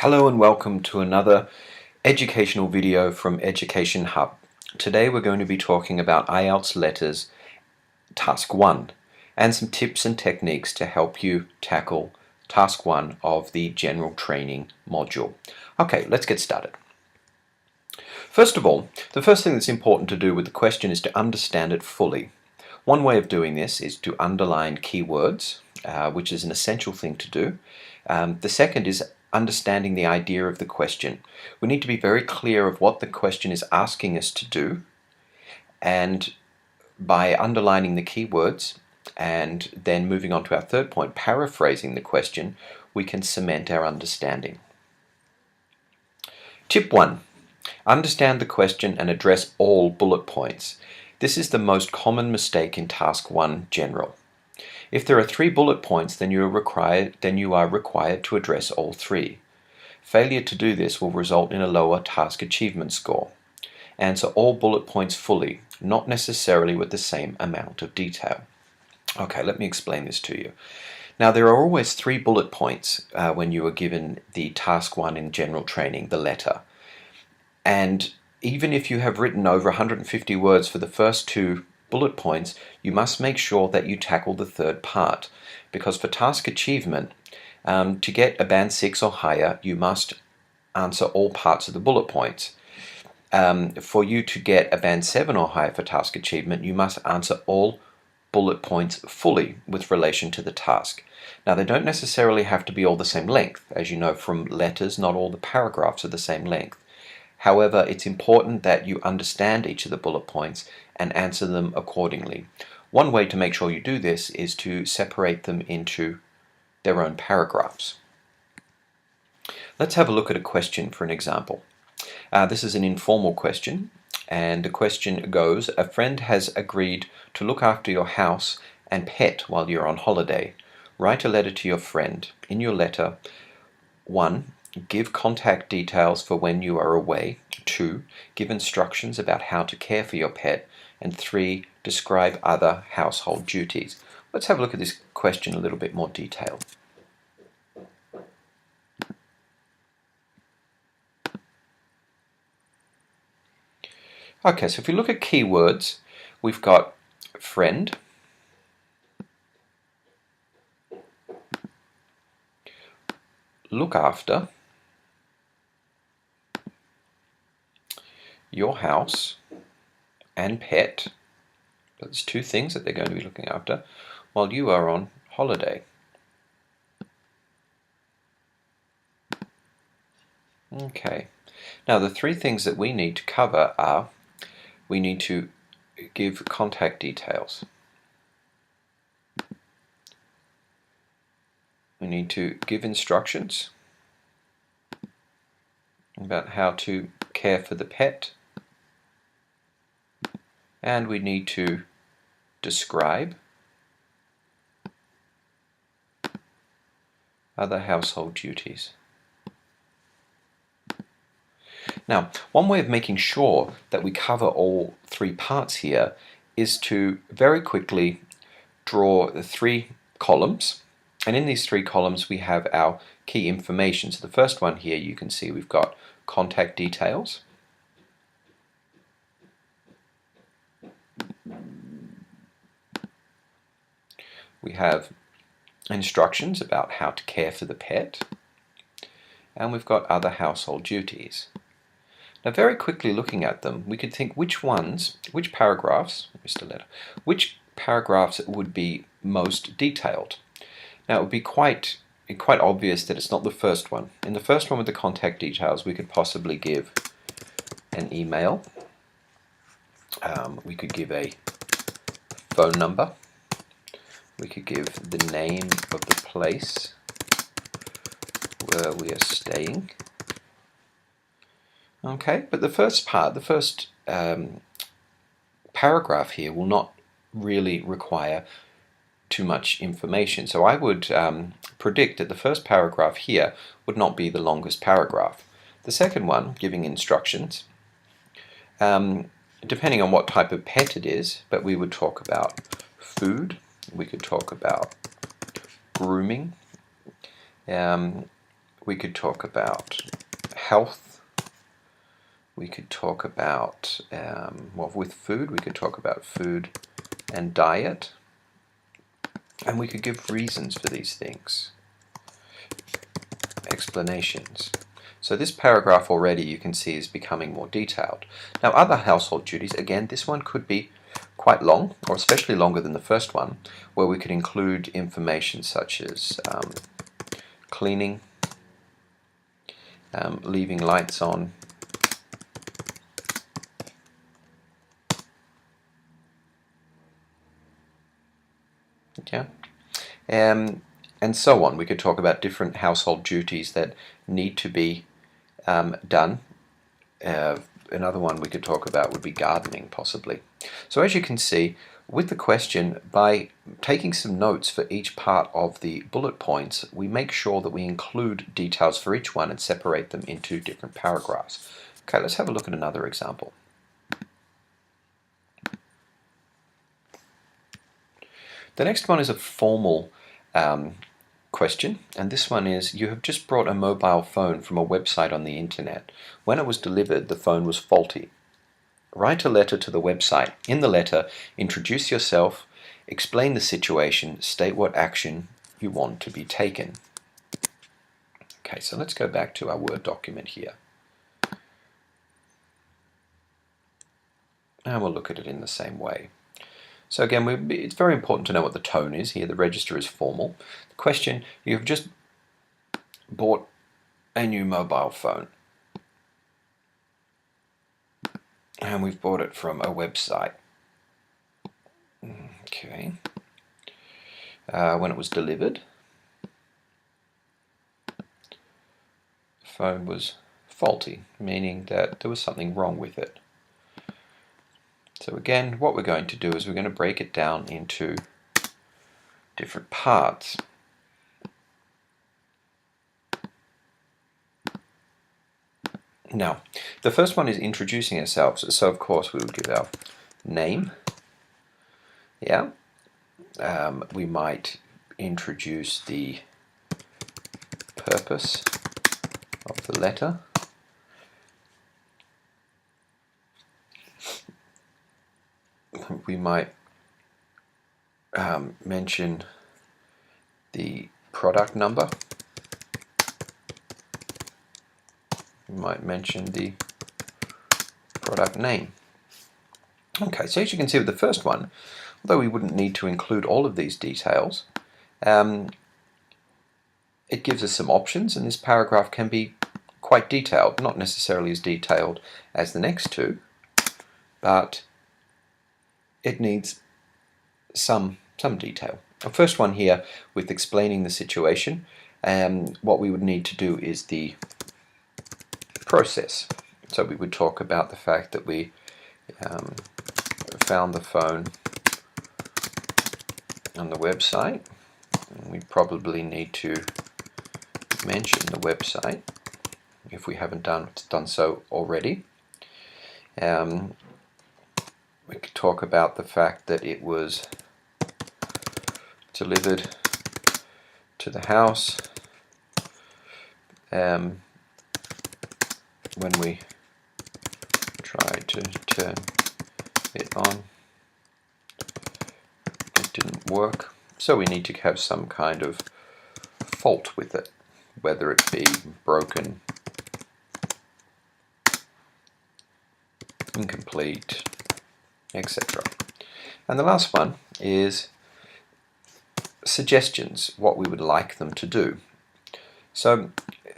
Hello and welcome to another educational video from Education Hub. Today we're going to be talking about IELTS Letters Task 1 and some tips and techniques to help you tackle Task 1 of the General Training module. Okay, let's get started. First of all, the first thing that's important to do with the question is to understand it fully. One way of doing this is to underline keywords, which is an essential thing to do. The second is understanding the idea of the question. We need to be very clear of what the question is asking us to do, and by underlining the keywords and then moving on to our third point, paraphrasing the question, we can cement our understanding. Tip 1. Understand the question and address all bullet points. This is the most common mistake in Task 1 General. If there are 3 bullet points, then you are required to address all 3. Failure to do this will result in a lower task achievement score. Answer all bullet points fully, not necessarily with the same amount of detail. Okay, let me explain this to you. Now, there are always 3 bullet points when you are given the Task 1 in General Training, the letter. And even if you have written over 150 words for the first 2 bullet points, you must make sure that you tackle the third part, because for task achievement, to get a band 6 or higher, you must answer all parts of the bullet points. For you to get a band 7 or higher for task achievement, you must answer all bullet points fully with relation to the task. Now, they don't necessarily have to be all the same length. As you know from letters, not all the paragraphs are the same length. However, it's important that you understand each of the bullet points and answer them accordingly. One way to make sure you do this is to separate them into their own paragraphs. Let's have a look at a question for an example. This is an informal question, and the question goes, a friend has agreed to look after your house and pet while you're on holiday. Write a letter to your friend. In your letter, 1. Give contact details for when you are away. 2. Give instructions about how to care for your pet. And 3. Describe other household duties. Let's have a look at this question in a little bit more detail. Okay, so if we look at keywords, we've got friend, look after, your house, and pet. That's 2 things that they're going to be looking after while you are on holiday. Okay, now the 3 things that we need to cover are, we need to give contact details. We need to give instructions about how to care for the pet. And we need to describe other household duties. Now, one way of making sure that we cover all 3 parts here is to very quickly draw the 3 columns. And in these 3 columns we have our key information. So the first one here, you can see we've got contact details. We have instructions about how to care for the pet. And we've got other household duties. Now, very quickly looking at them, we could think which paragraphs would be most detailed. Now, it would be quite obvious that it's not the first one. In the first one with the contact details, we could possibly give an email. We could give a phone number. We could give the name of the place where we are staying. Okay, but the first paragraph here will not really require too much information. So I would predict that the first paragraph here would not be the longest paragraph. The second one, giving instructions, depending on what type of pet it is, but we would talk about food, we could talk about grooming, we could talk about health. We could talk about, well, with food, we could talk about food and diet. And we could give reasons for these things, explanations. So this paragraph already, you can see, is becoming more detailed. Now, other household duties, again, this one could be quite long, or especially longer than the first one, where we could include information such as cleaning, leaving lights on, yeah, and so on. We could talk about different household duties that need to be done. Another one we could talk about would be gardening, possibly. So as you can see, with the question, by taking some notes for each part of the bullet points, we make sure that we include details for each one and separate them into different paragraphs. Okay, let's have a look at another example. The next one is a formal question, and this one is: you have just brought a mobile phone from a website on the internet. When it was delivered, the phone was faulty. Write a letter to the website. In the letter, introduce yourself, explain the situation, state what action you want to be taken. Okay, so let's go back to our Word document here. And we'll look at it in the same way. So again, it's very important to know what the tone is here. The register is formal. The question: you have just bought a new mobile phone, and we've bought it from a website. Okay. When it was delivered, the phone was faulty, meaning that there was something wrong with it. So again, what we're going to do is we're going to break it down into different parts. Now, the first one is introducing ourselves. So of course we would give our name. Yeah. We might introduce the purpose of the letter. We might mention the product number. We might mention the product name. Okay, so as you can see with the first one, although we wouldn't need to include all of these details, it gives us some options, and this paragraph can be quite detailed, not necessarily as detailed as the next two, but it needs some detail. The first one here, with explaining the situation, what we would need to do is the process. So we would talk about the fact that we found the phone on the website. We probably need to mention the website if we haven't done so already. We could talk about the fact that it was delivered to the house when we tried to turn it on. It didn't work, so we need to have some kind of fault with it, whether it be broken, incomplete, etc. And the last one is suggestions, what we would like them to do. So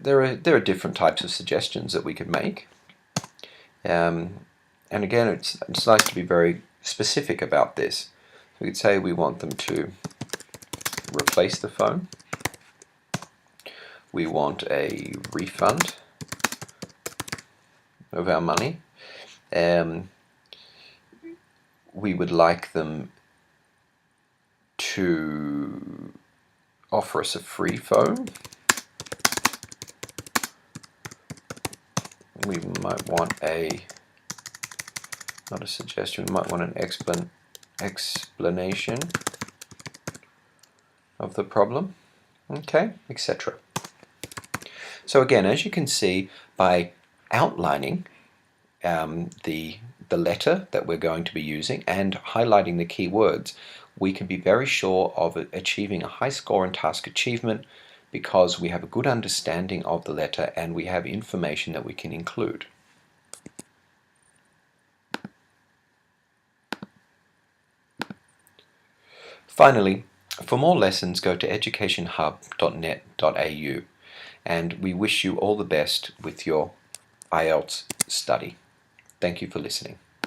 there are different types of suggestions that we could make, and again, it's nice to be very specific about this. We could say we want them to replace the phone. We want a refund of our money. We would like them to offer us a free phone. We might want not a suggestion, we might want an explanation of the problem, okay, etc. So again, as you can see, by outlining the letter that we're going to be using and highlighting the key words, we can be very sure of achieving a high score in task achievement because we have a good understanding of the letter and we have information that we can include. Finally, for more lessons, go to educationhub.net.au, and we wish you all the best with your IELTS study. Thank you for listening.